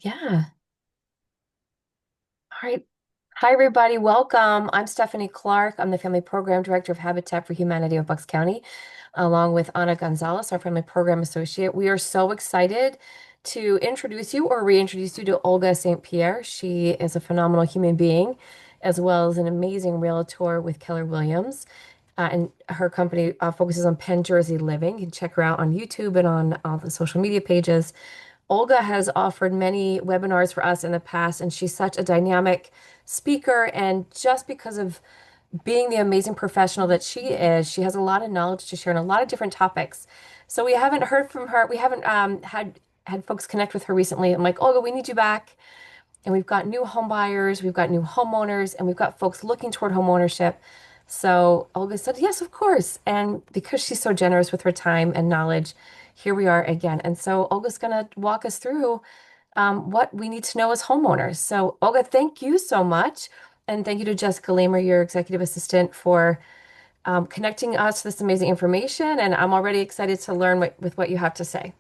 Yeah. All right. Hi, everybody. Welcome. I'm Stephanie Clark. I'm the Family Program Director of Habitat for Humanity of Bucks County, along with Ana Gonzalez, our Family Program Associate. We are so excited to introduce you or reintroduce you to Olga St Pierre. She is a phenomenal human being, as well as an amazing realtor with Keller Williams. And her company focuses on Penn Jersey living. You can check her out on YouTube and on all the social media pages. Olga has offered many webinars for us in the past, and she's such a dynamic speaker. And just because of being the amazing professional that she is, she has a lot of knowledge to share on a lot of different topics. So we haven't heard from her. We haven't had folks connect with her recently. I'm like, Olga, we need you back. And we've got new home buyers, we've got new homeowners, and we've got folks looking toward home ownership. So Olga said, yes, of course. And because she's so generous with her time and knowledge, here we are again. And so Olga's going to walk us through what we need to know as homeowners. So, Olga, thank you so much. And thank you to Jessica Lamer, your executive assistant, for connecting us to this amazing information. And I'm already excited to learn with what you have to say.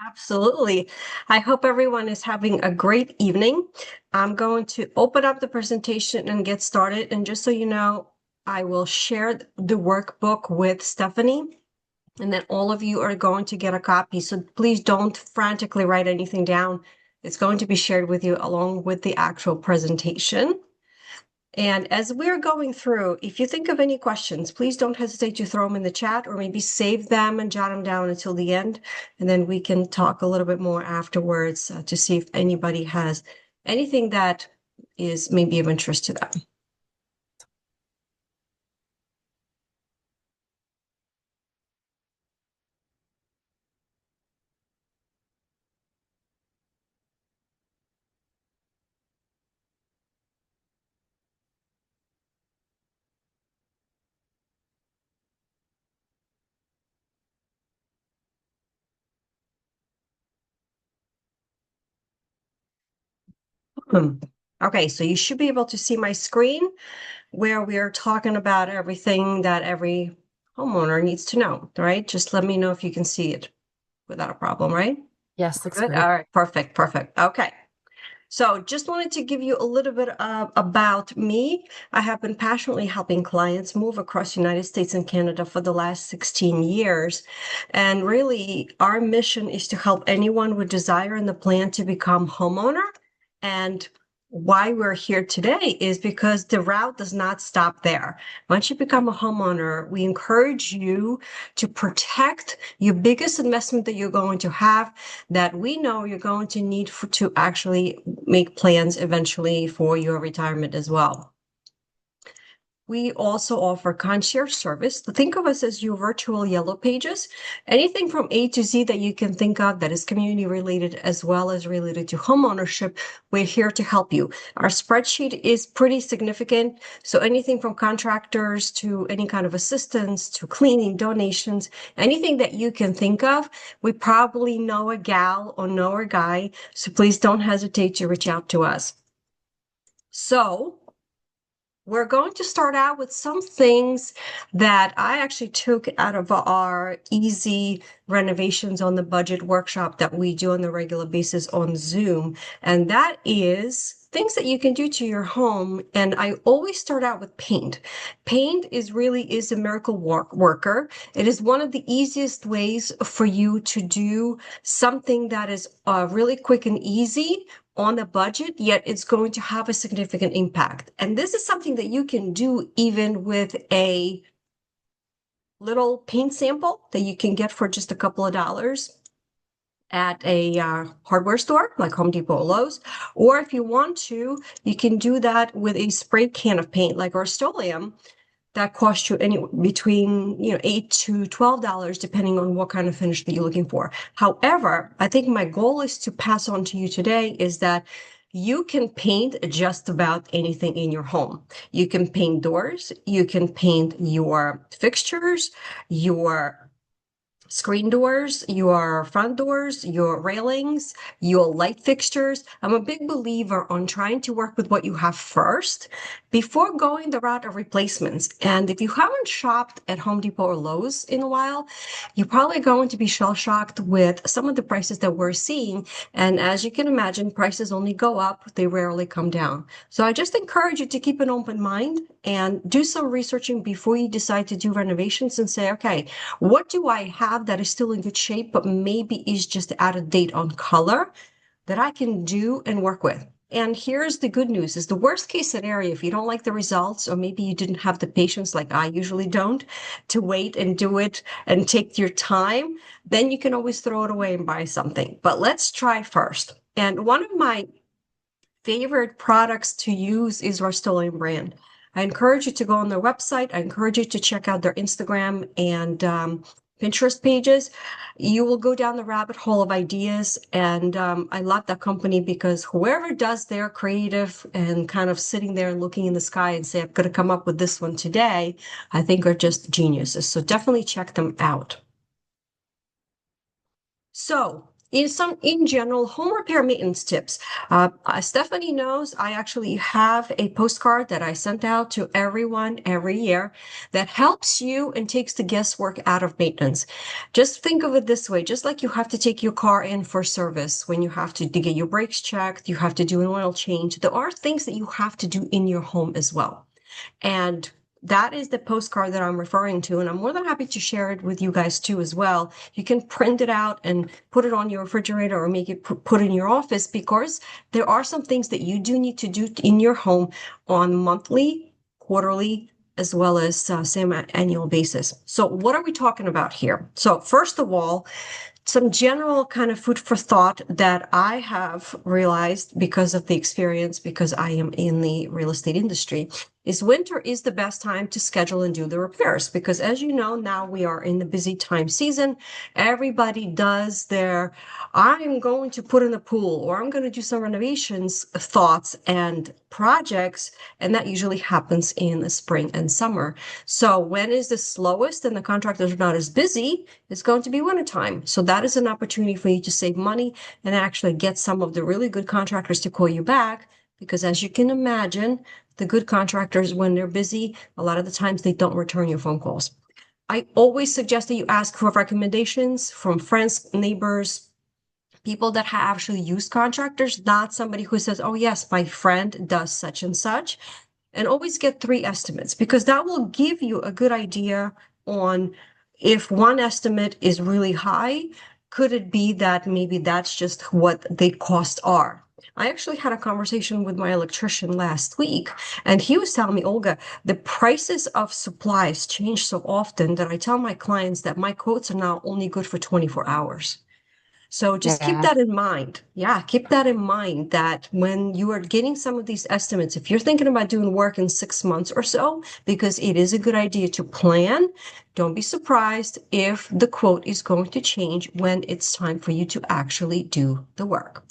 Absolutely. I hope everyone is having a great evening. I'm going to open up the presentation and get started. And just so you know, I will share the workbook with Stephanie, and then all of you are going to get a copy. So please don't frantically write anything down. It's going to be shared with you along with the actual presentation. And as we're going through, if you think of any questions, please don't hesitate to throw them in the chat or maybe save them and jot them down until the end. And then we can talk a little bit more afterwards to see if anybody has anything that is maybe of interest to them. Hmm. Okay, so you should be able to see my screen where we are talking about everything that every homeowner needs to know, right? Just let me know if you can see it without a problem, right? Yes, looks Good. great. All right. Perfect. Perfect. Okay. So just wanted to give you a little bit about me. I have been passionately helping clients move across the United States and Canada for the last 16 years. And really, our mission is to help anyone with desire and the plan to become homeowner. And why we're here today is because the route does not stop there. Once you become a homeowner, we encourage you to protect your biggest investment that you're going to have, that we know you're going to need to actually make plans eventually for your retirement as well. We also offer concierge service. Think of us as your virtual yellow pages. Anything from A to Z that you can think of that is community related as well as related to homeownership, we're here to help you. Our spreadsheet is pretty significant. So anything from contractors to any kind of assistance to cleaning, donations, anything that you can think of, we probably know a gal or know a guy. So please don't hesitate to reach out to us. So we're going to start out with some things that I actually took out of our easy renovations on the budget workshop that we do on a regular basis on Zoom. And that is things that you can do to your home. And I always start out with paint. Paint is a miracle worker. It is one of the easiest ways for you to do something that is really quick and easy on a budget, yet it's going to have a significant impact. And this is something that you can do even with a little paint sample that you can get for just a couple of dollars at a hardware store like Home Depot or Lowe's. Or if you want to, you can do that with a spray can of paint like Rust-Oleum that costs you any between $8 to $12 depending on what kind of finish that you're looking for. However, I think my goal is to pass on to you today is that you can paint just about anything in your home. You can paint doors, you can paint your fixtures, your screen doors, your front doors, your railings, your light fixtures. I'm a big believer on trying to work with what you have first before going the route of replacements. And if you haven't shopped at Home Depot or Lowe's in a while, you're probably going to be shell-shocked with some of the prices that we're seeing. And as you can imagine, prices only go up, they rarely come down. So I just encourage you to keep an open mind and do some researching before you decide to do renovations and say, okay, what do I have that is still in good shape, but maybe is just out of date on color that I can do and work with? And here's the good news is the worst case scenario, if you don't like the results, or maybe you didn't have the patience like I usually don't to wait and do it and take your time, then you can always throw it away and buy something. But let's try first. And one of my favorite products to use is Rust-Oleum brand. I encourage you to go on their website. I encourage you to check out their Instagram and Pinterest pages. You will go down the rabbit hole of ideas. And I love that company because whoever does their creative and kind of sitting there and looking in the sky and say, I'm going to come up with this one today, I think are just geniuses. So definitely check them out. So, in general, home repair maintenance tips. Stephanie knows I actually have a postcard that I sent out to everyone every year that helps you and takes the guesswork out of maintenance. Just think of it this way, just like you have to take your car in for service when you have to get your brakes checked, you have to do an oil change. There are things that you have to do in your home as well. And that is the postcard that I'm referring to. And I'm more than happy to share it with you guys too as well. You can print it out and put it on your refrigerator or make it put in your office because there are some things that you do need to do in your home on monthly, quarterly, as well as semi-annual basis. So what are we talking about here? So first of all, some general kind of food for thought that I have realized because of the experience, because I am in the real estate industry, is winter is the best time to schedule and do the repairs. Because as you know, now we are in the busy time season. Everybody does their, I'm going to put in a pool or I'm going to do some renovations thoughts and projects. And that usually happens in the spring and summer. So when is the slowest and the contractors are not as busy, it's going to be wintertime. So that is an opportunity for you to save money and actually get some of the really good contractors to call you back. Because as you can imagine, the good contractors, when they're busy, a lot of the times they don't return your phone calls. I always suggest that you ask for recommendations from friends, neighbors, people that have actually used contractors, not somebody who says, oh, yes, my friend does such and such. And always get 3 estimates because that will give you a good idea on if one estimate is really high, could it be that maybe that's just what the costs are? I actually had a conversation with my electrician last week, and he was telling me, Olga, the prices of supplies change so often that I tell my clients that my quotes are now only good for 24 hours. So just keep Yeah. that in mind. Yeah, keep that in mind that when you are getting some of these estimates, if you're thinking about doing work in 6 months or so, because it is a good idea to plan, don't be surprised if the quote is going to change when it's time for you to actually do the work.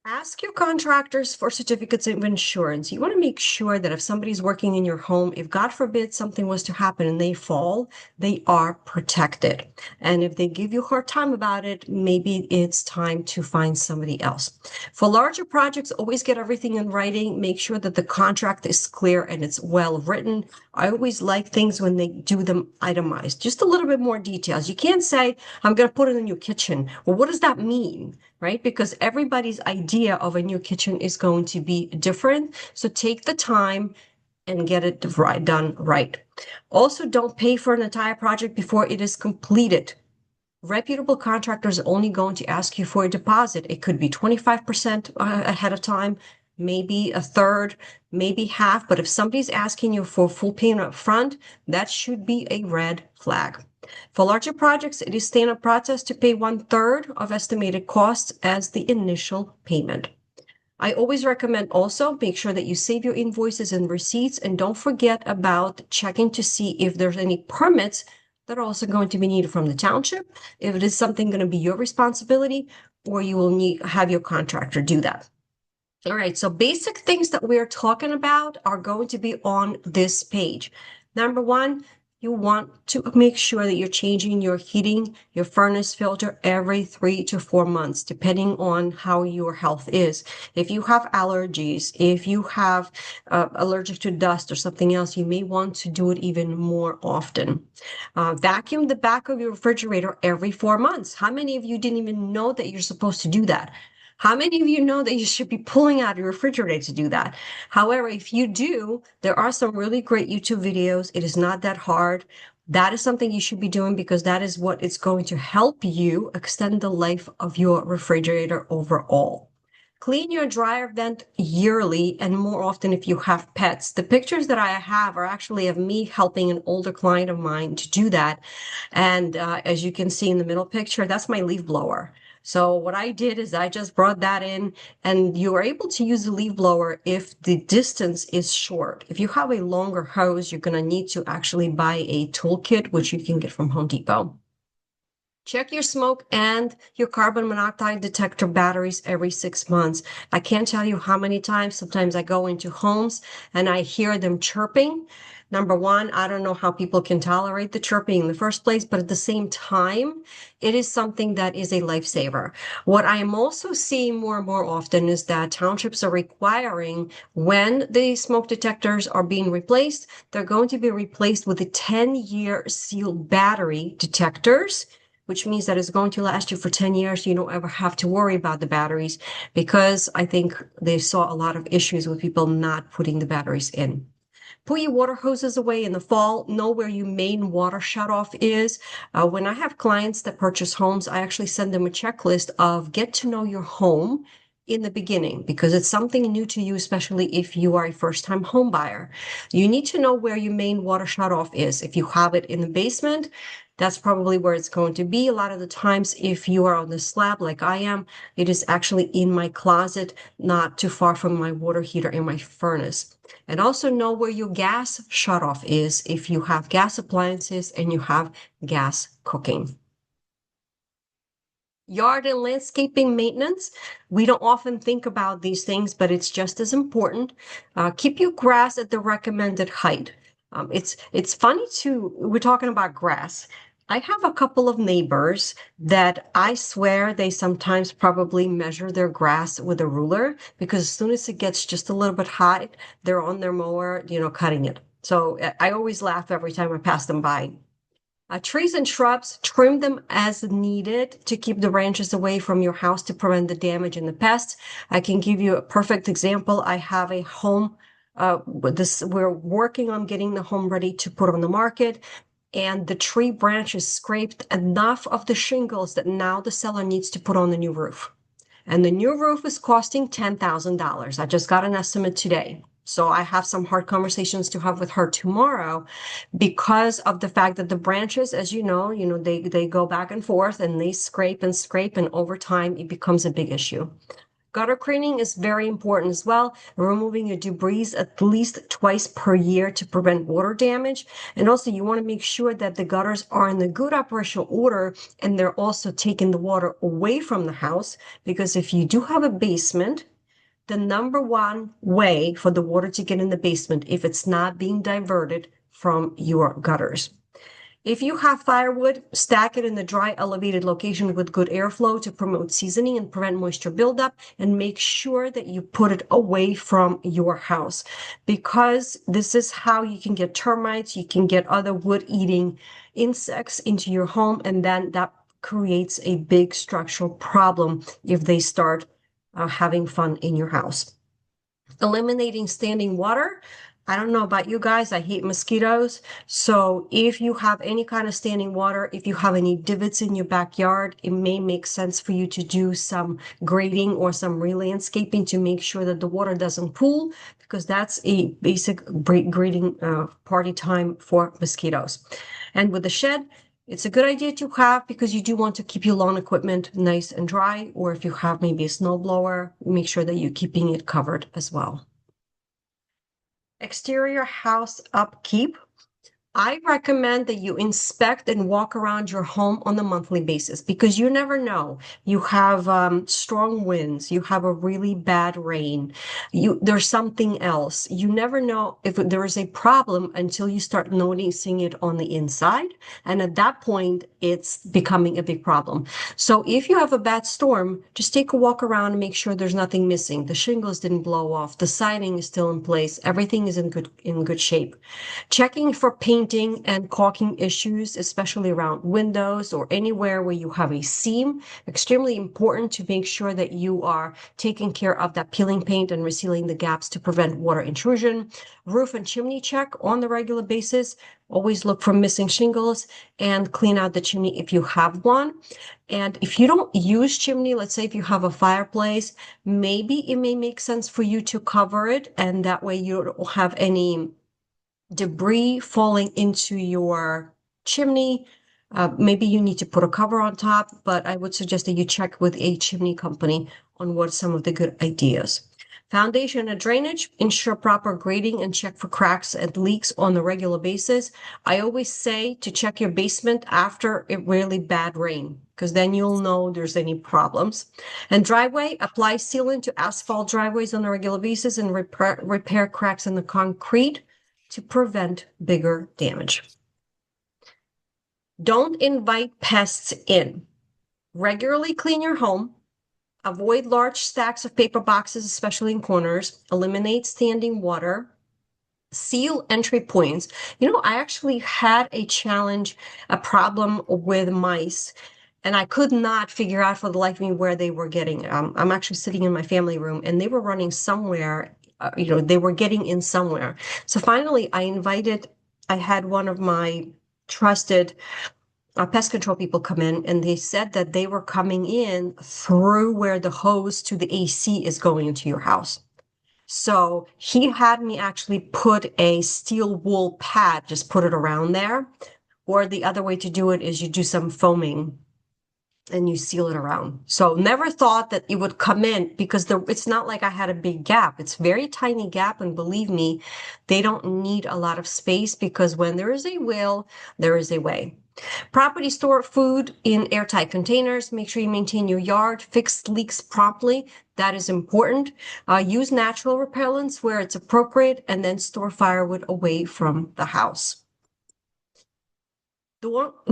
Ask your contractors for certificates of insurance. You want to make sure that if somebody's working in your home, if God forbid something was to happen and they fall, they are protected. And if they give you a hard time about it, maybe it's time to find somebody else. For larger projects, always get everything in writing. Make sure that the contract is clear and it's well written. I always like things when they do them itemized, just a little bit more details. You can't say, I'm going to put it in your kitchen. Well, what does that mean? Right? Because everybody's idea of a new kitchen is going to be different. So take the time and get it done right. Also, don't pay for an entire project before it is completed. Reputable contractors are only going to ask you for a deposit. It could be 25% ahead of time, maybe a third, maybe half. But if somebody's asking you for full payment up front, that should be a red flag. For larger projects, it is standard practice to pay 1/3 of estimated costs as the initial payment. I always recommend also make sure that you save your invoices and receipts and don't forget about checking to see if there's any permits that are also going to be needed from the township, if it is something going to be your responsibility, or you will need have your contractor do that. All right, so basic things that we're talking about are going to be on this page. Number one, you want to make sure that you're changing your heating, your furnace filter every 3 to 4 months, depending on how your health is. If you have allergies, if you have allergic to dust or something else, you may want to do it even more often. Vacuum the back of your refrigerator every 4 months. How many of you didn't even know that you're supposed to do that? How many of you know that you should be pulling out your refrigerator to do that? However, if you do, there are some really great YouTube videos. It is not that hard. That is something you should be doing because that is what is going to help you extend the life of your refrigerator overall. Clean your dryer vent yearly and more often if you have pets. The pictures that I have are actually of me helping an older client of mine to do that. And as you can see in the middle picture, that's my leaf blower. So what I did is I just brought that in, and you are able to use the leaf blower if the distance is short. If you have a longer hose, you're going to need to actually buy a toolkit, which you can get from Home Depot. Check your smoke and your carbon monoxide detector batteries every 6 months. I can't tell you how many times. Sometimes I go into homes and I hear them chirping. Number one, I don't know how people can tolerate the chirping in the first place, but at the same time, it is something that is a lifesaver. What I am also seeing more and more often is that townships are requiring when the smoke detectors are being replaced, they're going to be replaced with a 10-year sealed battery detectors, which means that it's going to last you for 10 years. You don't ever have to worry about the batteries because I think they saw a lot of issues with people not putting the batteries in. Put your water hoses away in the fall. Know where your main water shutoff is. When I have clients that purchase homes, I actually send them a checklist of get to know your home in the beginning because it's something new to you, especially if you are a first-time home buyer. You need to know where your main water shutoff is. If you have it in the basement, that's probably where it's going to be. A lot of the times, if you are on the slab like I am, it is actually in my closet, not too far from my water heater in my furnace. And also know where your gas shutoff is if you have gas appliances and you have gas cooking. Yard and landscaping maintenance. We don't often think about these things, but it's just as important. Keep your grass at the recommended height. It's funny too. We're talking about grass. I have a couple of neighbors that I swear they sometimes probably measure their grass with a ruler because as soon as it gets just a little bit high, they're on their mower, cutting it. So I always laugh every time I pass them by. Trees and shrubs, trim them as needed to keep the branches away from your house to prevent the damage and the pests. I can give you a perfect example. I have a home. We're working on getting the home ready to put on the market, and the tree branches scraped enough of the shingles that now the seller needs to put on the new roof. And the new roof is costing $10,000. I just got an estimate today. So I have some hard conversations to have with her tomorrow because of the fact that the branches, as they go back and forth and they scrape and over time it becomes a big issue. Gutter cleaning is very important as well. Removing your debris at least twice per year to prevent water damage. And also you want to make sure that the gutters are in the good operational order and they're also taking the water away from the house, because if you do have a basement, the number one way for the water to get in the basement if it's not being diverted from your gutters. If you have firewood, stack it in the dry elevated location with good airflow to promote seasoning and prevent moisture buildup, and make sure that you put it away from your house because this is how you can get termites, you can get other wood eating insects into your home, and then that creates a big structural problem if they start having fun in your house. Eliminating standing water. I don't know about you guys, I hate mosquitoes. So if you have any kind of standing water, if you have any divots in your backyard, it may make sense for you to do some grading or some re-landscaping to make sure that the water doesn't pool, because that's a basic grading party time for mosquitoes. And with the shed, it's a good idea to have because you do want to keep your lawn equipment nice and dry, or if you have maybe a snow blower, make sure that you're keeping it covered as well. Exterior house upkeep. I recommend that you inspect and walk around your home on a monthly basis because you never know. You have strong winds, you have a really bad rain, there's something else. You never know if there is a problem until you start noticing it on the inside. And at that point, it's becoming a big problem. So if you have a bad storm, just take a walk around and make sure there's nothing missing. The shingles didn't blow off, the siding is still in place, everything is in good shape. Checking for painting and caulking issues, especially around windows or anywhere where you have a seam. Extremely important to make sure that you are taking care of that peeling paint and resealing the gaps to prevent water intrusion. Roof and chimney check on the regular basis. Always look for missing shingles and clean out the chimney if you have one. And if you don't use chimney, let's say if you have a fireplace, maybe it may make sense for you to cover it, and that way you don't have any debris falling into your chimney. Maybe you need to put a cover on top, but I would suggest that you check with a chimney company on what some of the good ideas. Foundation and drainage, ensure proper grading and check for cracks and leaks on a regular basis. I always say to check your basement after a really bad rain, because then you'll know there's any problems. And driveway, apply sealant to asphalt driveways on a regular basis and repair cracks in the concrete to prevent bigger damage. Don't invite pests in. Regularly clean your home. Avoid large stacks of paper boxes, especially in corners. Eliminate standing water. Seal entry points. I actually had a problem with mice, and I could not figure out for the life of me where they were getting. I'm actually sitting in my family room, and they were running somewhere. They were getting in somewhere. So finally, I had one of my trusted pest control people come in, and they said that they were coming in through where the hose to the AC is going into your house. So he had me actually put a steel wool pad, just put it around there. Or the other way to do it is you do some foaming and you seal it around. So never thought that it would come in because it's not like I had a big gap. It's very tiny gap. And believe me, they don't need a lot of space because when there is a will, there is a way. Property store food in airtight containers. Make sure you maintain your yard. Fix leaks promptly. That is important. Use natural repellents where it's appropriate, and then store firewood away from the house.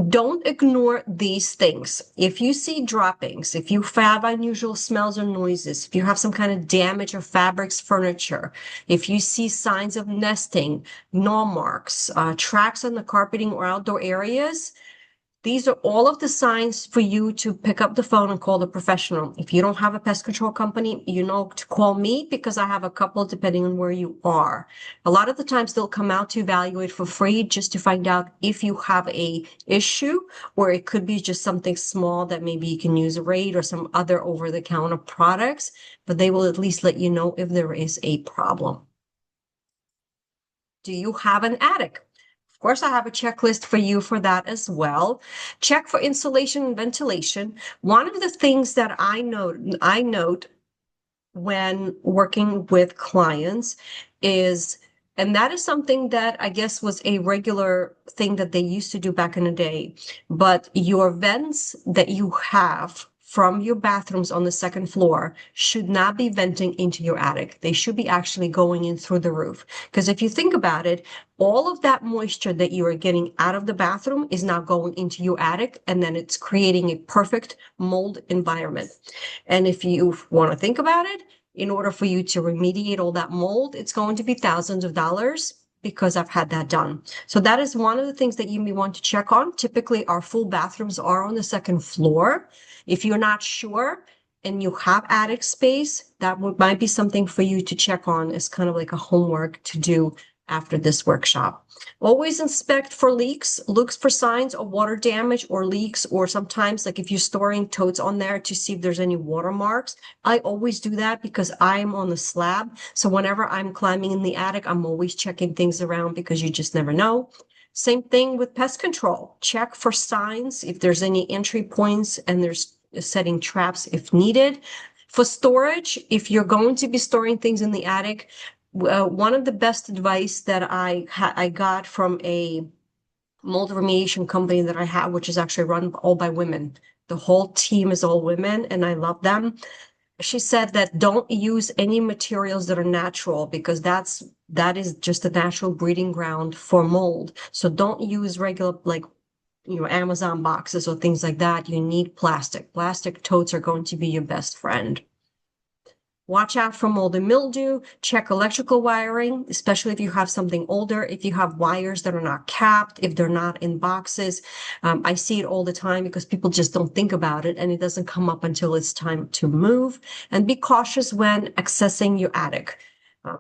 Don't ignore these things. If you see droppings, if you have unusual smells or noises, if you have some kind of damage of fabrics, furniture, if you see signs of nesting, gnaw marks, tracks on the carpeting or outdoor areas, these are all of the signs for you to pick up the phone and call the professional. If you don't have a pest control company, you know to call me because I have a couple depending on where you are. A lot of the times they'll come out to evaluate for free just to find out if you have a issue, or it could be just something small that maybe you can use a Raid or some other over-the-counter products, but they will at least let you know if there is a problem. Do you have an attic? Of course, I have a checklist for you for that as well. Check for insulation and ventilation. One of the things that I note when working with clients is, and that is something that I guess was a regular thing that they used to do back in the day, but your vents that you have from your bathrooms on the second floor should not be venting into your attic. They should be actually going in through the roof. Because if you think about it, all of that moisture that you are getting out of the bathroom is now going into your attic, and then it's creating a perfect mold environment. And if you want to think about it, in order for you to remediate all that mold, it's going to be thousands of dollars because I've had that done. So that is one of the things that you may want to check on. Typically, our full bathrooms are on the second floor. If you're not sure and you have attic space, that might be something for you to check on as kind of like a homework to do after this workshop. Always inspect for leaks, look for signs of water damage or leaks, or sometimes like if you're storing totes on there to see if there's any watermarks. I always do that because I'm on the slab. So whenever I'm climbing in the attic, I'm always checking things around because you just never know. Same thing with pest control. Check for signs if there's any entry points, and there's setting traps if needed. For storage, if you're going to be storing things in the attic, one of the best advice that I got from a mold remediation company that I have, which is actually run all by women. The whole team is all women, and I love them. She said that don't use any materials that are natural because that is just a natural breeding ground for mold. So don't use regular like Amazon boxes or things like that. You need plastic. Plastic totes are going to be your best friend. Watch out for mold and mildew. Check electrical wiring, especially if you have something older, if you have wires that are not capped, if they're not in boxes. I see it all the time because people just don't think about it and it doesn't come up until it's time to move. And be cautious when accessing your attic. Uh,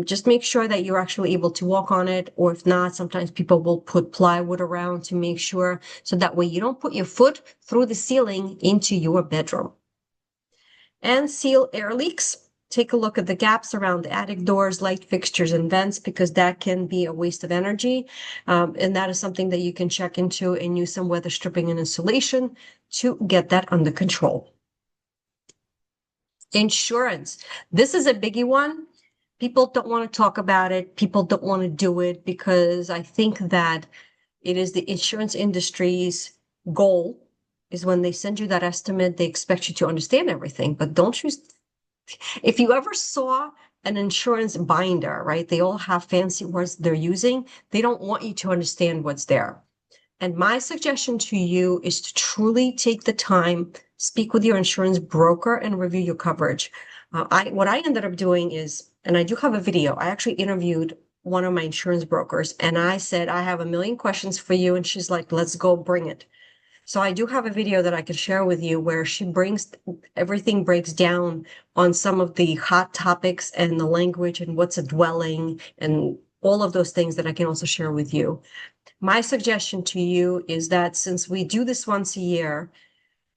just make sure that you're actually able to walk on it, or if not, sometimes people will put plywood around to make sure so that way you don't put your foot through the ceiling into your bedroom. And seal air leaks. Take a look at the gaps around the attic doors, light fixtures, and vents, because that can be a waste of energy. And that is something that you can check into and use some weather stripping and insulation to get that under control. Insurance. This is a biggie one. People don't want to talk about it. People don't want to do it because I think that it is the insurance industry's goal is when they send you that estimate, they expect you to understand everything. But don't you, if you ever saw an insurance binder, right? They all have fancy words they're using. They don't want you to understand what's there. And my suggestion to you is to truly take the time, speak with your insurance broker and review your coverage. What I ended up doing is, and I do have a video, I actually interviewed one of my insurance brokers and I said, I have a million questions for you. And she's like, let's go bring it. So I do have a video that I can share with you where she brings everything breaks down on some of the hot topics and the language and what's a dwelling and all of those things that I can also share with you. My suggestion to you is that since we do this once a year,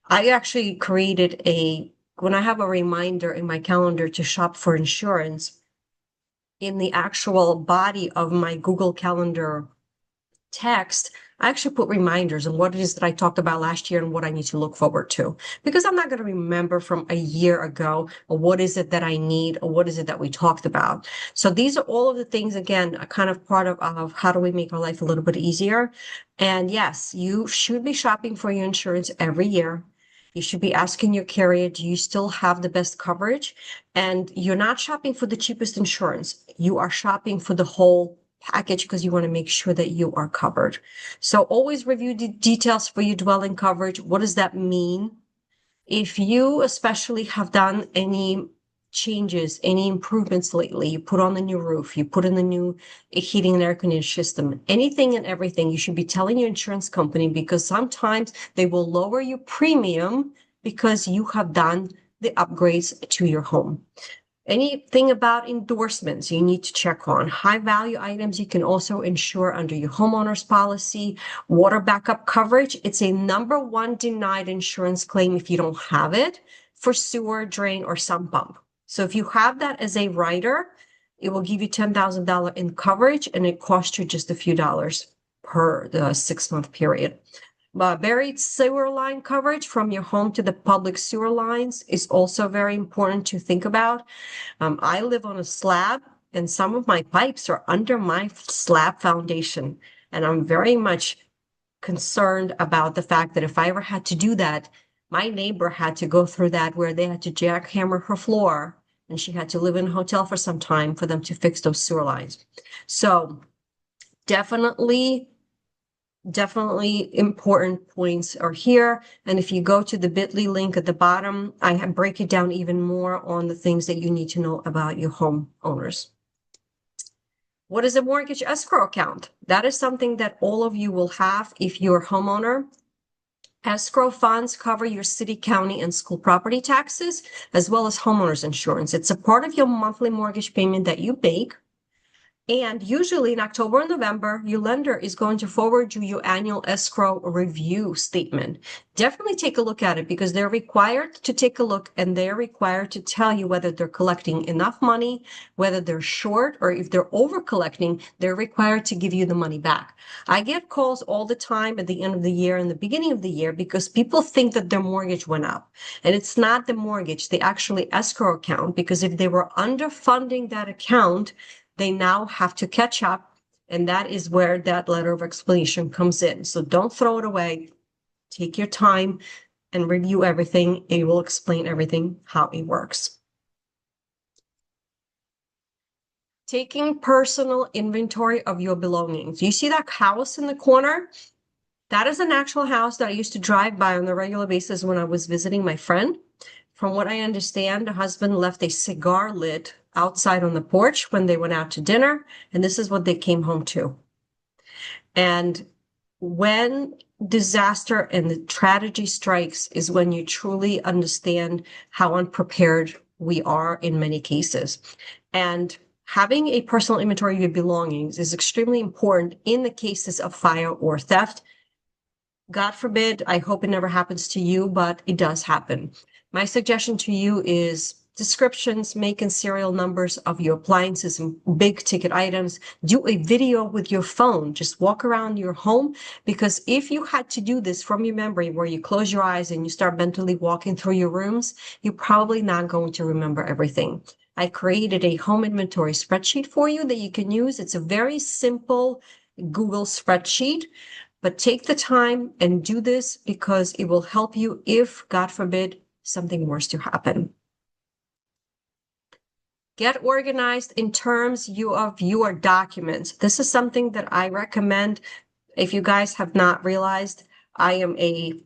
I actually created when I have a reminder in my calendar to shop for insurance, in the actual body of my Google Calendar text, I actually put reminders on what it is that I talked about last year and what I need to look forward to. Because I'm not going to remember from a year ago, or what is it that I need, or what is it that we talked about. So these are all of the things, again, a kind of part of how do we make our life a little bit easier. And yes, you should be shopping for your insurance every year. You should be asking your carrier, do you still have the best coverage? And you're not shopping for the cheapest insurance. You are shopping for the whole package because you want to make sure that you are covered. So always review the details for your dwelling coverage. What does that mean? If you especially have done any changes, any improvements lately, you put on the new roof, you put in the new heating and air conditioning system, anything and everything, you should be telling your insurance company because sometimes they will lower your premium because you have done the upgrades to your home. Anything about endorsements you need to check on. High value items you can also insure under your homeowner's policy. Water backup coverage. It's a number one denied insurance claim if you don't have it for sewer, drain, or sump pump. So if you have that as a rider, it will give you $10,000 in coverage and it costs you just a few dollars per the 6-month period. Buried sewer line coverage from your home to the public sewer lines is also very important to think about. I live on a slab and some of my pipes are under my slab foundation. And I'm very much concerned about the fact that if I ever had to do that, my neighbor had to go through that where they had to jackhammer her floor and she had to live in a hotel for some time for them to fix those sewer lines. So definitely important points are here. And if you go to the bit.ly link at the bottom, I break it down even more on the things that you need to know about your homeowners. What is a mortgage escrow account? That is something that all of you will have if you're a homeowner. Escrow funds cover your city, county, and school property taxes, as well as homeowners insurance. It's a part of your monthly mortgage payment that you make. And usually in October and November, your lender is going to forward you your annual escrow review statement. Definitely take a look at it because they're required to take a look and they're required to tell you whether they're collecting enough money, whether they're short, or if they're over collecting, they're required to give you the money back. I get calls all the time at the end of the year and the beginning of the year because people think that their mortgage went up. And it's not the mortgage, the actually escrow account, because if they were underfunding that account, they now have to catch up And that is where that letter of explanation comes in. So don't throw it away. Take your time and review everything. It will explain everything, how it works. Taking personal inventory of your belongings. You see that house in the corner? That is an actual house that I used to drive by on a regular basis when I was visiting my friend. From what I understand, the husband left a cigar lit outside on the porch when they went out to dinner, and this is what they came home to. And when disaster and the tragedy strikes is when you truly understand how unprepared we are in many cases. And having a personal inventory of your belongings is extremely important in the cases of fire or theft. God forbid, I hope it never happens to you, but it does happen. My suggestion to you is descriptions, make and serial numbers of your appliances and big ticket items. Do a video with your phone. Just walk around your home, because if you had to do this from your memory where you close your eyes and you start mentally walking through your rooms, you're probably not going to remember everything. I created a home inventory spreadsheet for you that you can use. It's a very simple Google spreadsheet. But take the time and do this because it will help you if, God forbid, something worse to happen. Get organized in terms of your documents. This is something that I recommend. If you guys have not realized, I am a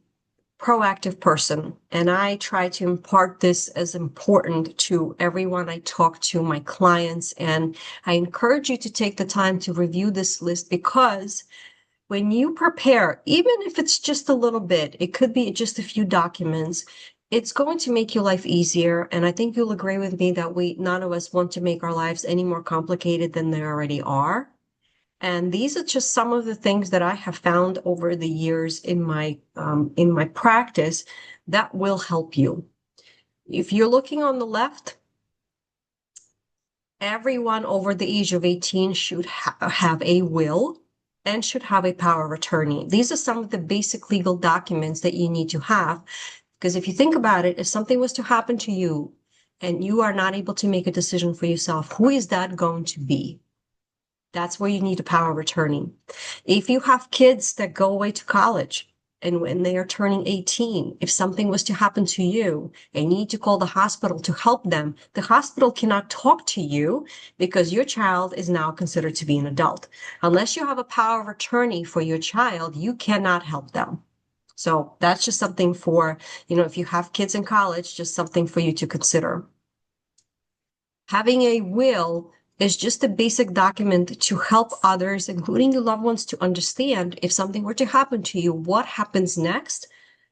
proactive person, and I try to impart this as important to everyone I talk to, my clients, and I encourage you to take the time to review this list, because when you prepare, even if it's just a little bit, it could be just a few documents, it's going to make your life easier. And I think you'll agree with me that none of us want to make our lives any more complicated than they already are. And these are just some of the things that I have found over the years in my practice that will help you. If you're looking on the left, everyone over the age of 18 should have a will and should have a power of attorney. These are some of the basic legal documents that you need to have, because if you think about it, if something was to happen to you and you are not able to make a decision for yourself, who is that going to be? That's where you need a power of attorney. If you have kids that go away to college and when they are turning 18, if something was to happen to you and you need to call the hospital to help them, the hospital cannot talk to you because your child is now considered to be an adult. Unless you have a power of attorney for your child, you cannot help them. So that's just something for, if you have kids in college, just something for you to consider. Having a will is just a basic document to help others, including your loved ones, to understand if something were to happen to you, what happens next,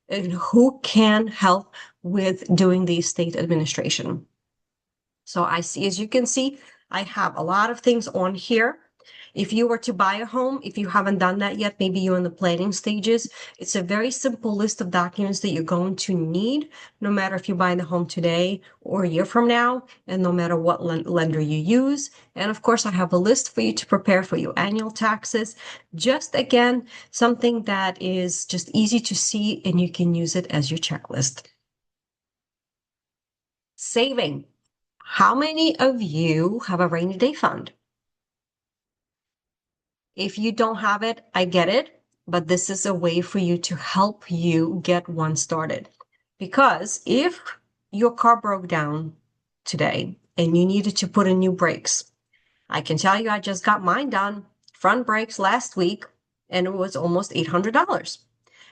and who can help with doing the estate administration. So as you can see, I have a lot of things on here. If you were to buy a home, if you haven't done that yet, maybe you're in the planning stages, it's a very simple list of documents that you're going to need, no matter if you buy the home today or a year from now, and no matter what lender you use. And of course, I have a list for you to prepare for your annual taxes. Just again, something that is just easy to see, and you can use it as your checklist. Saving. How many of you have a rainy day fund? If you don't have it, I get it, but this is a way for you to help you get one started. Because if your car broke down today and you needed to put in new brakes, I can tell you I just got mine done, front brakes last week, and it was almost $800.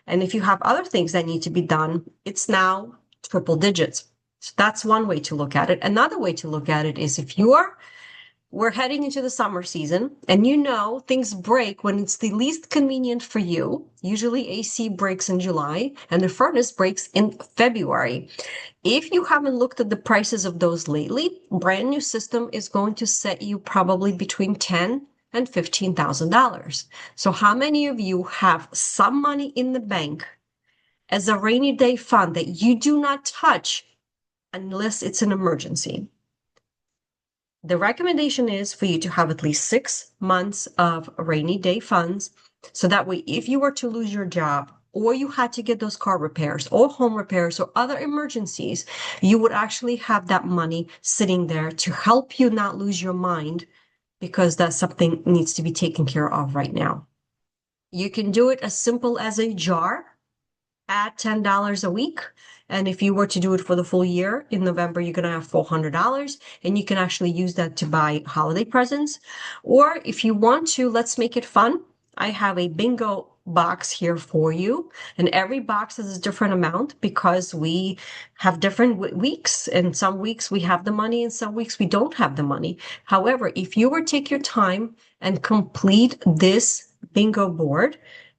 And if you have other things that need to be done, it's now triple digits. So that's one way to look at it. Another way to look at it is if we're heading into the summer season, and things break when it's the least convenient for you. Usually AC breaks in July and the furnace breaks in February. If you haven't looked at the prices of those lately, brand new system is going to set you probably between $10,000 and $15,000. So how many of you have some money in the bank as a rainy day fund that you do not touch unless it's an emergency? The recommendation is for you to have at least 6 months of rainy day funds. So that way, if you were to lose your job or you had to get those car repairs or home repairs or other emergencies, you would actually have that money sitting there to help you not lose your mind because that's something needs to be taken care of right now. You can do it as simple as a jar at $10 a week. And if you were to do it for the full year in November, you're going to have $400 and you can actually use that to buy holiday presents. Or if you want to, let's make it fun. I have a bingo box here for you. And every box is a different amount because we have different weeks. And some weeks we have the money and some weeks we don't have the money. However, if you were to take your time and complete this bingo board,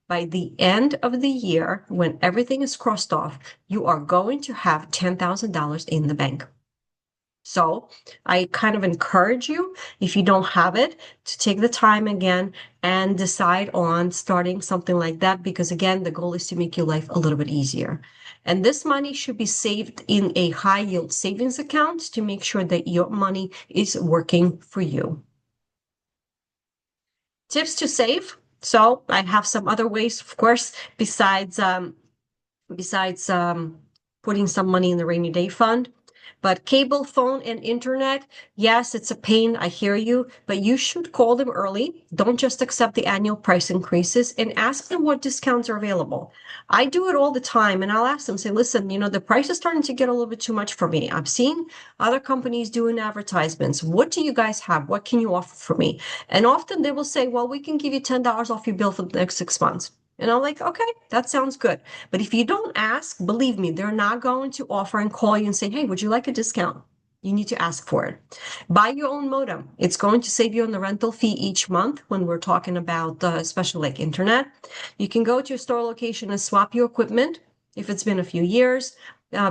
by the end of the year, when everything is crossed off, you are going to have $10,000 in the bank. So I kind of encourage you, if you don't have it, to take the time again and decide on starting something like that, because again, the goal is to make your life a little bit easier. And this money should be saved in a high yield savings account to make sure that your money is working for you. Tips to save. So I have some other ways, of course, besides putting some money in the rainy day fund. But cable, phone, and internet, yes, it's a pain. I hear you, but you should call them early. Don't just accept the annual price increases and ask them what discounts are available. I do it all the time, and I'll ask them, say, listen, the price is starting to get a little bit too much for me. I've seen other companies doing advertisements. What do you guys have? What can you offer for me? And often they will say, well, we can give you $10 off your bill for the next 6 months. And I'm like, okay, that sounds good. But if you don't ask, believe me, they're not going to offer and call you and say, hey, would you like a discount? You need to ask for it. Buy your own modem. It's going to save you on the rental fee each month when we're talking about, especially like internet. You can go to your store location and swap your equipment if it's been a few years.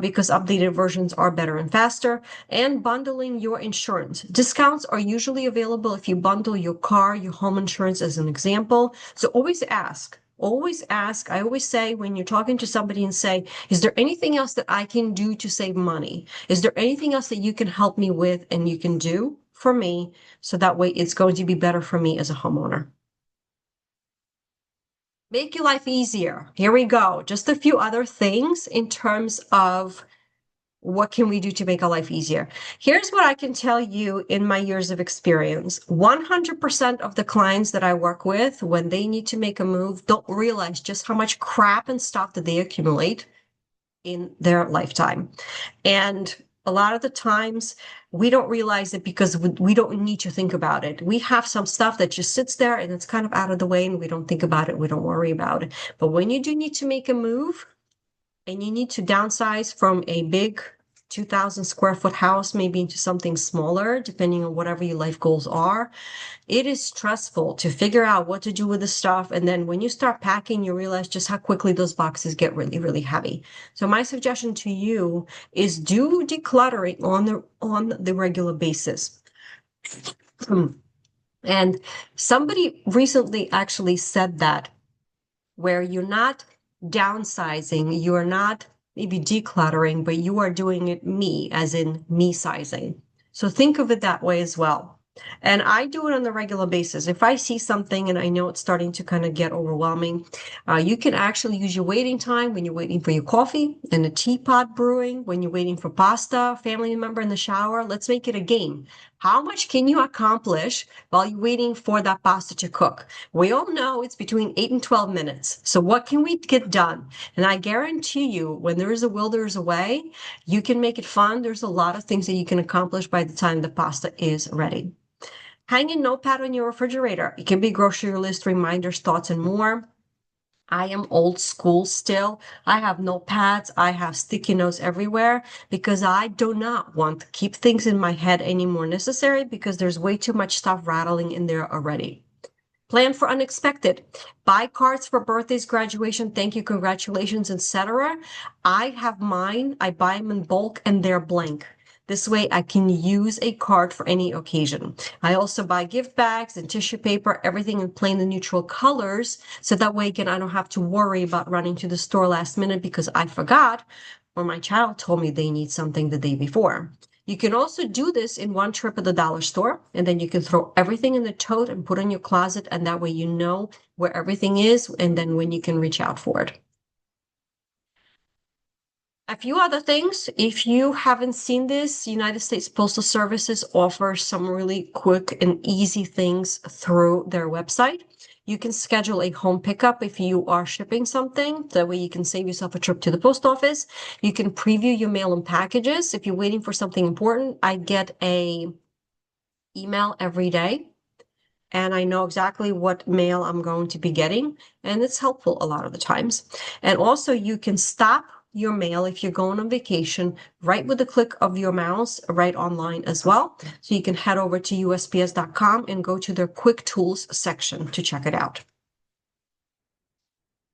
Because updated versions are better and faster, and bundling your insurance. Discounts are usually available if you bundle your car, your home insurance as an example. So always ask. Always ask. I always say when you're talking to somebody and say, is there anything else that I can do to save money? Is there anything else that you can help me with and you can do for me? So that way it's going to be better for me as a homeowner. Make your life easier. Here we go. Just a few other things in terms of what can we do to make our life easier? Here's what I can tell you in my years of experience. 100% of the clients that I work with, when they need to make a move, don't realize just how much crap and stuff that they accumulate in their lifetime. And a lot of the times we don't realize it because we don't need to think about it. We have some stuff that just sits there and it's kind of out of the way and we don't think about it. We don't worry about it. But when you do need to make a move, and you need to downsize from a big 2,000 square foot house maybe into something smaller, depending on whatever your life goals are. It is stressful to figure out what to do with the stuff. And then when you start packing, you realize just how quickly those boxes get really, really heavy. So my suggestion to you is do decluttering on the regular basis. And somebody recently actually said that where you're not downsizing, you are not maybe decluttering, but you are doing it as in me sizing. So think of it that way as well. And I do it on a regular basis. If I see something and I know it's starting to kind of get overwhelming, you can actually use your waiting time when you're waiting for your coffee and a teapot brewing, when you're waiting for pasta, family member in the shower. Let's make it a game. How much can you accomplish while you're waiting for that pasta to cook? We all know it's between 8 and 12 minutes. So what can we get done? And I guarantee you, when there is a will, there is a way. You can make it fun. There's a lot of things that you can accomplish by the time the pasta is ready. Hang a notepad on your refrigerator. It can be grocery list, reminders, thoughts, and more. I am old school still. I have notepads. I have sticky notes everywhere because I do not want to keep things in my head any more necessary because there's way too much stuff rattling in there already. Plan for unexpected. Buy cards for birthdays, graduation, thank you, congratulations, etc. I have mine. I buy them in bulk and they're blank. This way I can use a card for any occasion. I also buy gift bags and tissue paper, everything in plain and neutral colors. So that way, again, I don't have to worry about running to the store last minute because I forgot or my child told me they need something the day before. You can also do this in one trip at the dollar store, and then you can throw everything in the tote and put in your closet, and that way you know where everything is, and then when you can reach out for it. A few other things. If you haven't seen this, United States Postal Services offers some really quick and easy things through their website. You can schedule a home pickup if you are shipping something. That way you can save yourself a trip to the post office. You can preview your mail and packages. If you're waiting for something important, I get a email every day and I know exactly what mail I'm going to be getting, and it's helpful a lot of the times. And also, you can stop your mail if you're going on vacation right with the click of your mouse right online as well. So you can head over to USPS.com and go to their quick tools section to check it out.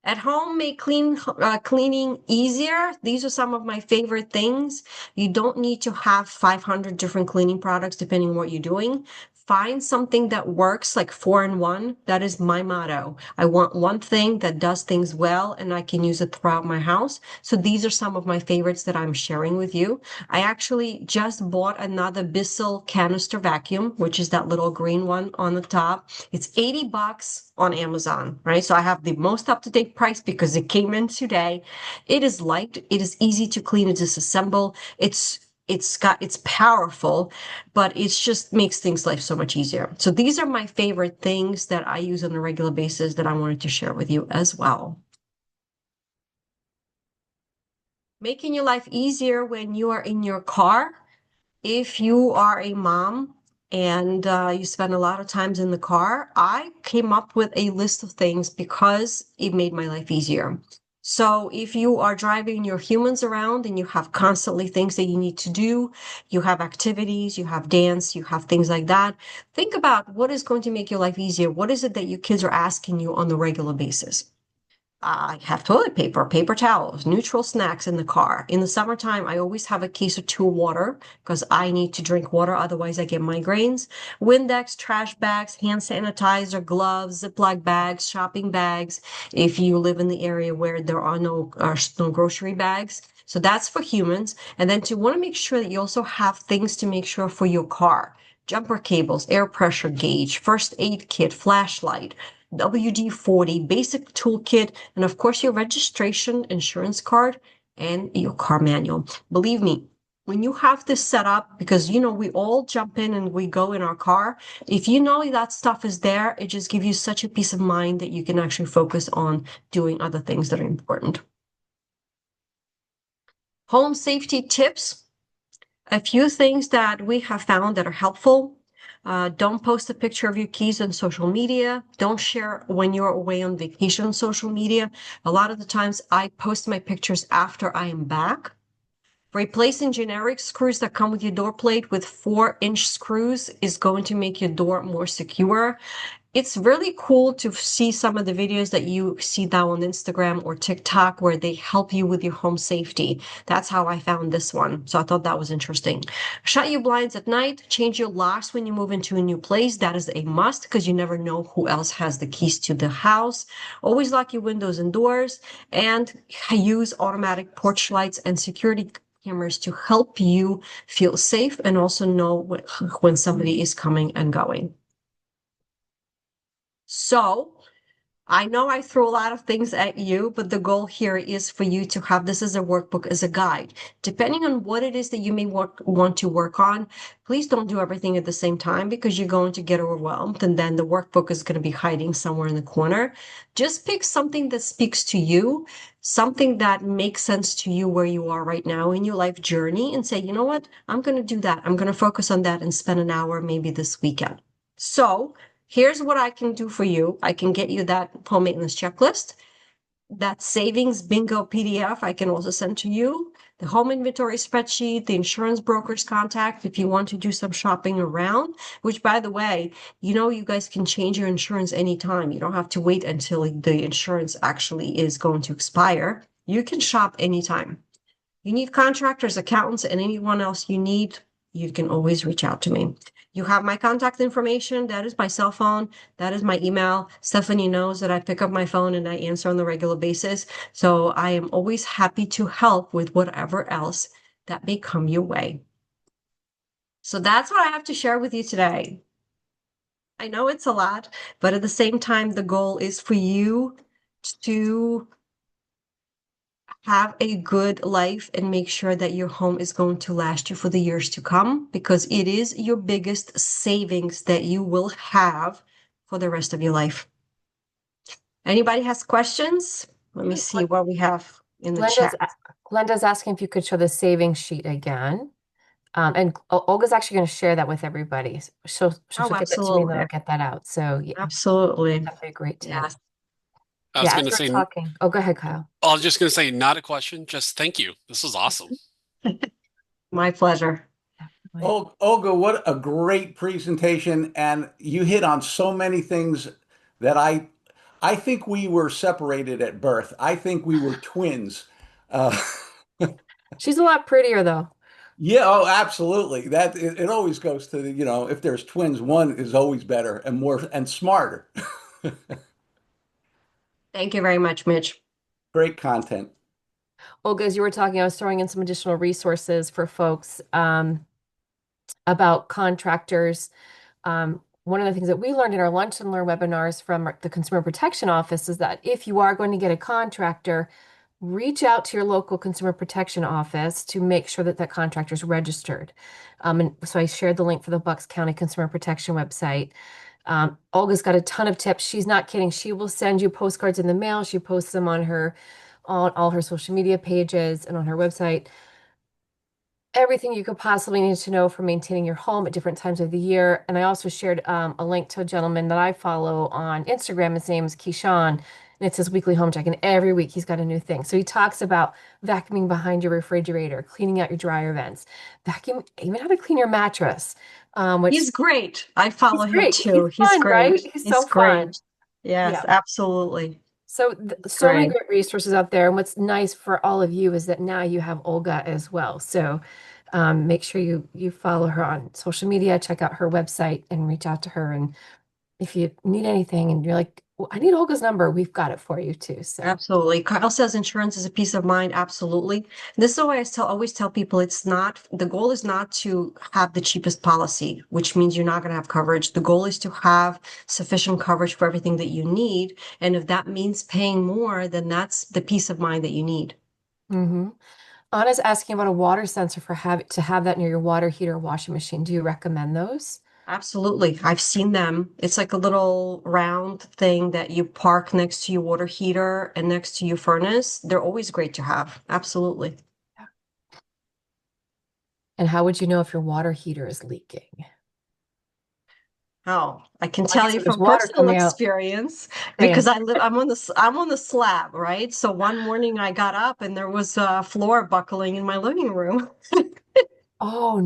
At home, make cleaning easier. These are some of my favorite things. You don't need to have 500 different cleaning products depending on what you're doing. Find something that works, like 4-in-1. That is my motto. I want one thing that does things well and I can use it throughout my house. So these are some of my favorites that I'm sharing with you. I actually just bought another Bissell canister vacuum, which is that little green one on the top. It's $80 on Amazon, right? So I have the most up-to-date price because it came in today. It is light, it is easy to clean and disassemble. It's powerful, but it just makes things life so much easier. So these are my favorite things that I use on a regular basis that I wanted to share with you as well. Making your life easier when you are in your car. If you are a mom and you spend a lot of times in the car, I came up with a list of things because it made my life easier. So if you are driving your humans around and you have constantly things that you need to do, you have activities, you have dance, you have things like that, think about what is going to make your life easier. What is it that your kids are asking you on the regular basis? I have toilet paper, paper towels, neutral snacks in the car. In the summertime, I always have a case or two of water because I need to drink water, otherwise I get migraines. Windex, trash bags, hand sanitizer, gloves, Ziploc bags, shopping bags, if you live in the area where there are no grocery bags. So that's for humans. And then to want to make sure that you also have things to make sure for your car. Jumper cables, air pressure gauge, first aid kit, flashlight, WD-40, basic toolkit, and of course your registration, insurance card, and your car manual. Believe me, when you have this set up, because we all jump in and we go in our car, if you know that stuff is there, it just gives you such a peace of mind that you can actually focus on doing other things that are important. Home safety tips. A few things that we have found that are helpful. Don't post a picture of your keys on social media. Don't share when you're away on vacation on social media. A lot of the times I post my pictures after I am back. Replacing generic screws that come with your door plate with 4-inch screws is going to make your door more secure. It's really cool to see some of the videos that you see now on Instagram or TikTok where they help you with your home safety. That's how I found this one. So I thought that was interesting. Shut your blinds at night. Change your locks when you move into a new place. That is a must because you never know who else has the keys to the house. Always lock your windows and doors and use automatic porch lights and security cameras to help you feel safe and also know when somebody is coming and going. So I know I threw a lot of things at you, but the goal here is for you to have this as a workbook, as a guide. Depending on what it is that you may want to work on, please don't do everything at the same time because you're going to get overwhelmed and then the workbook is going to be hiding somewhere in the corner. Just pick something that speaks to you, something that makes sense to you where you are right now in your life journey and say, you know what, I'm going to do that. I'm going to focus on that and spend an hour maybe this weekend. So here's what I can do for you. I can get you that home maintenance checklist, that savings bingo PDF I can also send to you, the home inventory spreadsheet, the insurance broker's contact if you want to do some shopping around, which by the way, you guys can change your insurance anytime. You don't have to wait until the insurance actually is going to expire. You can shop anytime. You need contractors, accountants, and anyone else you need, you can always reach out to me. You have my contact information. That is my cell phone. That is my email. Stephanie knows that I pick up my phone and I answer on a regular basis. So I am always happy to help with whatever else that may come your way. So that's what I have to share with you today. I know it's a lot, but at the same time, the goal is for you to have a good life and make sure that your home is going to last you for the years to come because it is your biggest savings that you will have for the rest of your life. Anybody has questions? Let me Yeah, see what we have in the Glenda's chat. Glenda's asking if you could show the savings sheet again. And Olga's actually going to share that with everybody. She'll Oh, get that to me and then absolutely. I'll get that out. So yeah, Absolutely. definitely a great tip. Yes. I was Yeah, going as to we're say, talking. Oh, go ahead, Kyle. I was just going to say, not a question, just thank you. This was awesome. My pleasure. Definitely. Olga, what a great presentation. And you hit on so many things that I think we were separated at birth. I think we were twins. Uh, She's a lot prettier though. yeah, oh, absolutely. That it always goes to the, if there's twins, one is always better and more and smarter. Thank you very much, Mitch. Great content. Olga, as you were talking, I was throwing in some additional resources for folks about contractors. One of the things that we learned in our Lunch and Learn webinars from the Consumer Protection Office is that if you are going to get a contractor, reach out to your local Consumer Protection Office to make sure that that contractor is registered. And so I shared the link for the Bucks County Consumer Protection website. Olga's got a ton of tips. She's not kidding. She will send you postcards in the mail. She posts them on all her social media pages and on her website. Everything you could possibly need to know for maintaining your home at different times of the year. And I also shared a link to a gentleman that I follow on Instagram. His name is Keyshawn, and it's his weekly home check. And every week he's got a new thing. So he talks about vacuuming behind your refrigerator, cleaning out your dryer vents, vacuum, even how to clean your mattress, which He's great. I he's follow him great. He's too. He's fun, great. right? He's so He's great. fun. Yes, Yeah. absolutely. So, He's so many great. great resources out there. And what's nice for all of you is that now you have Olga as well. So, make sure you follow her on social media, check out her website, and reach out to her. And if you need anything, and you're like, well, I need Olga's number, we've got it for you too. So, Absolutely. Kyle says insurance is a peace of mind. Absolutely. This is why always tell people it's not, the goal is not to have the cheapest policy, which means you're not going to have coverage. The goal is to have sufficient coverage for everything that you need. And if that means paying more, then that's the peace of mind that you need. hmm Anna's asking about a water sensor for have that near your water heater or washing machine. Do you recommend those? Absolutely. I've seen them. It's like a little round thing that you park next to your water heater and next to your furnace. They're always great to have. Absolutely. And how would you know if your water heater is leaking? Oh, I can tell you Obviously, there's from water personal coming out. experience because Saying, I'm on the slab, right? So one morning I got up and there was a floor buckling in my living room. oh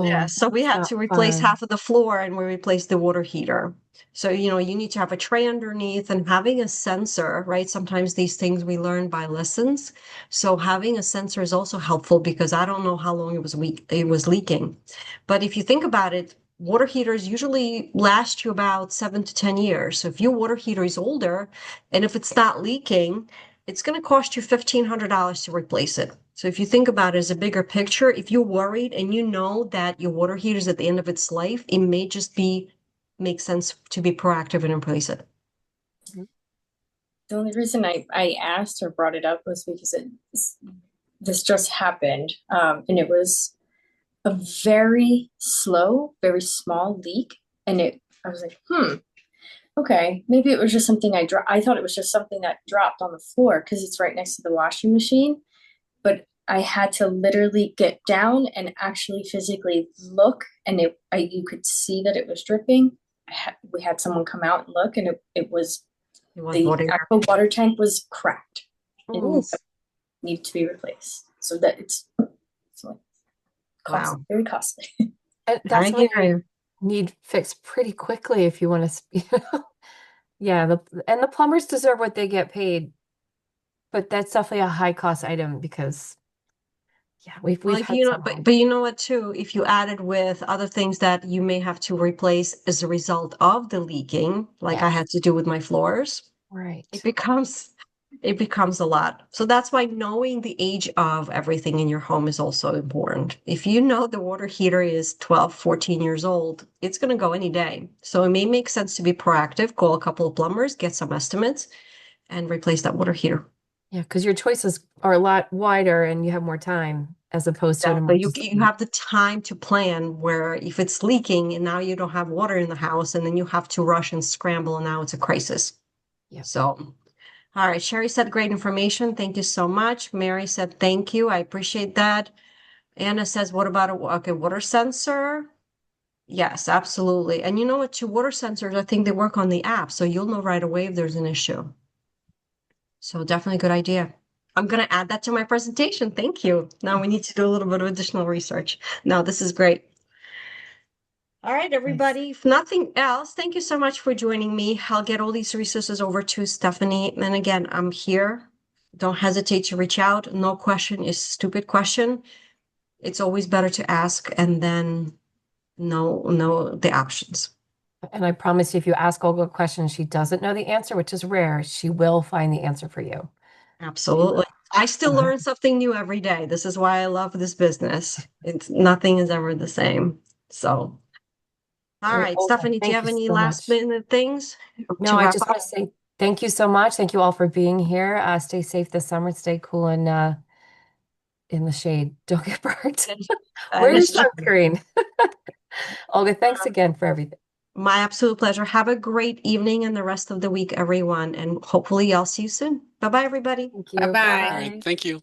Yeah, no, so we that's had not to replace fun. half of the floor and we replaced the water heater. So, you need to have a tray underneath and having a sensor, right? Sometimes these things we learn by lessons. So having a sensor is also helpful because I don't know how long it was leaking. But if you think about it, water heaters usually last you about 7 to 10 years. So if your water heater is older and if it's not leaking, it's going to cost you $1,500 to replace it. So if you think about it as a bigger picture, if you're worried and you know that your water heater is at the end of its life, it may just make sense to be proactive and replace it. The only reason I asked or brought it up was because this just happened, and it was a very slow, very small leak, and I was like, okay, maybe it was just something I dropped. I thought it was just something that dropped on the floor because it's right next to the washing machine, but I had to literally get down and actually physically look, and you could see that it was dripping. We had someone come out and look, and it was It was the water heater. actual water tank was cracked and Ooh. needed to be replaced. So that it's like costly, Wow. very costly. And that's I something hear you you. need fixed pretty quickly if you want to, yeah, and the plumbers deserve what they get paid, but that's definitely a high cost item because yeah, we've Well, had some but you know what too? If you add it with other things that you may have to replace as a result of the leaking, like I yeah, had to do with my floors, it right. becomes it becomes a lot. So that's why knowing the age of everything in your home is also important. If you know the water heater is 12, 14 years old, it's going to go any day. So it may make sense to be proactive, call a couple of plumbers, get some estimates, and replace that water heater. Yeah, because your choices are a lot wider and you have more time as opposed to an Exactly. You emergency. have the time to plan where if it's leaking and now you don't have water in the house and then you have to rush and scramble and now it's a crisis. Yeah. So, all right. Sherry said great information. Thank you so much. Mary said thank you. I appreciate that. Anna says, what about a water sensor? Yes, absolutely. And you know what? Two water sensors, I think they work on the app, so you'll know right away if there's an issue. So definitely a good idea. I'm going to add that to my presentation. Thank you. Now we need to do a little bit of additional research. No, this is great. All right, Nice. everybody. If nothing else, thank you so much for joining me. I'll get all these resources over to Stephanie. And again, I'm here. Don't hesitate to reach out. No question is a stupid question. It's always better to ask and then know the options. And I promise you, if you ask Olga a question she doesn't know the answer, which is rare, she will find the answer for you. She Absolutely. will. I still learn something new every day. This is why I love this business. It's nothing is ever the same. So, all Well, right, Olga, Stephanie, do you thank have you any so last much. minute things No, to I wrap just up? want to say thank you so much. Thank you all for being here. Stay safe this summer. Stay cool and in the shade. Don't get burnt. I Wear your understand. sunscreen. Olga, thanks again for everything. My absolute pleasure. Have a great evening and the rest of the week, everyone. And hopefully, I'll see you soon. Bye bye, everybody. Thank you. Bye-bye. All right. Bye. Thank you.